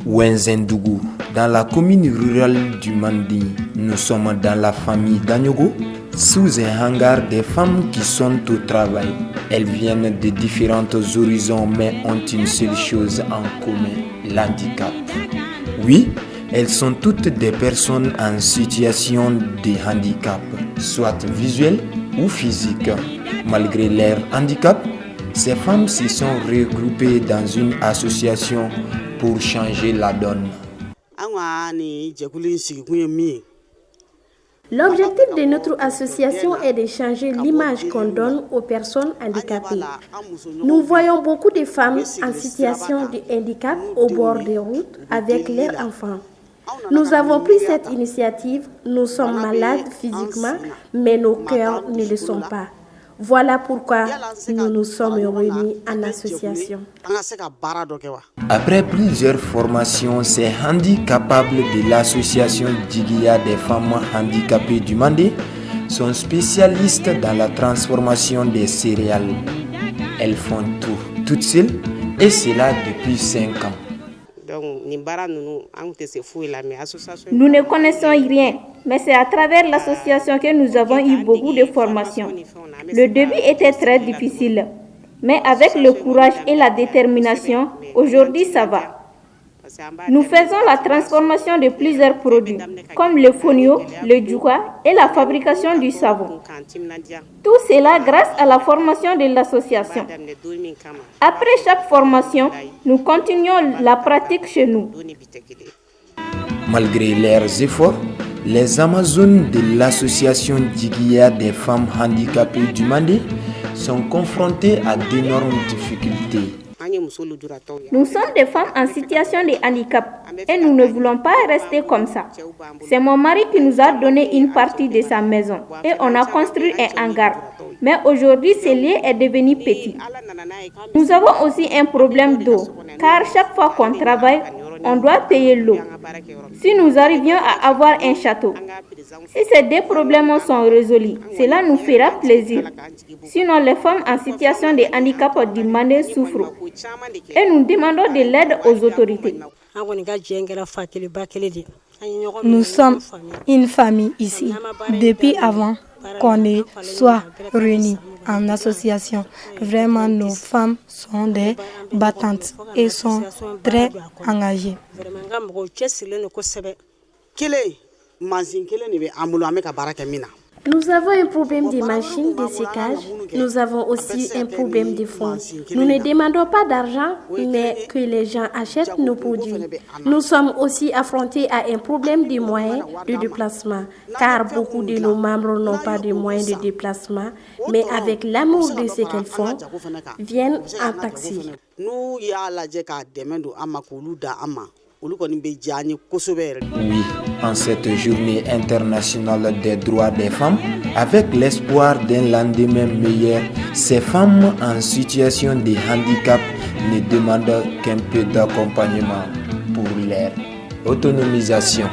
Wenzendougou, dans la commune rurale du Mandi, nous sommes dans la famille d'Anyogo, sous un hangar des femmes qui sont au travail. Elles viennent de différents horizons mais ont une seule chose en commun, l'handicap. Oui, elles sont toutes des personnes en situation de handicap, soit visuel ou physique. Malgré leur handicap, ces femmes se sont regroupées dans une association pour changer la donne. L'objectif de notre association est de changer l'image qu'on donne aux personnes handicapées. Nous voyons beaucoup de femmes en situation de handicap au bord des routes avec leurs enfants. Nous avons pris cette initiative, nous sommes malades physiquement, mais nos cœurs ne le sont pas. Voilà pourquoi nous nous sommes réunis en association. Après plusieurs formations, ces handicapables de l'association Djiguiya des femmes handicapées du Mandé sont spécialistes dans la transformation des céréales. Elles font tout, toutes seules, et cela depuis 5 ans. Nous ne connaissons rien, mais c'est à travers l'association que nous avons eu beaucoup de formations. Le début était très difficile, mais avec le courage et la détermination, aujourd'hui ça va. Nous faisons la transformation de plusieurs produits, comme le fonio, le djoua et la fabrication du savon. Tout cela grâce à la formation de l'association. Après chaque formation, nous continuons la pratique chez nous. Malgré leurs efforts, les Amazones de l'association Djiguiya des femmes handicapées du Mandé sont confrontées à d'énormes difficultés. Nous sommes des femmes en situation de handicap et nous ne voulons pas rester comme ça. C'est mon mari qui nous a donné une partie de sa maison et on a construit un hangar. Mais aujourd'hui, ce lieu est devenu petit. Nous avons aussi un problème d'eau, car chaque fois qu'on travaille, on doit payer l'eau. Si nous arrivions à avoir un château, si ces deux problèmes sont résolus, cela nous fera plaisir. Sinon, les femmes en situation de handicap du Mandé souffrent et nous demandons de l'aide aux autorités. Nous sommes une famille ici, depuis avant qu'on ne soit réunis en association. Vraiment, nos femmes sont des battantes et sont très engagées. Nous avons un problème de machines de sécage. Nous avons aussi un problème de fonds. Nous ne demandons pas d'argent, mais que les gens achètent nos produits. Nous sommes aussi affrontés à un problème de moyens de déplacement, car beaucoup de nos membres n'ont pas de moyens de déplacement, mais avec l'amour de ce qu'elles font, viennent en taxi. Oui, en cette journée internationale des droits des femmes, avec l'espoir d'un lendemain meilleur, ces femmes en situation de handicap ne demandent qu'un peu d'accompagnement pour leur autonomisation.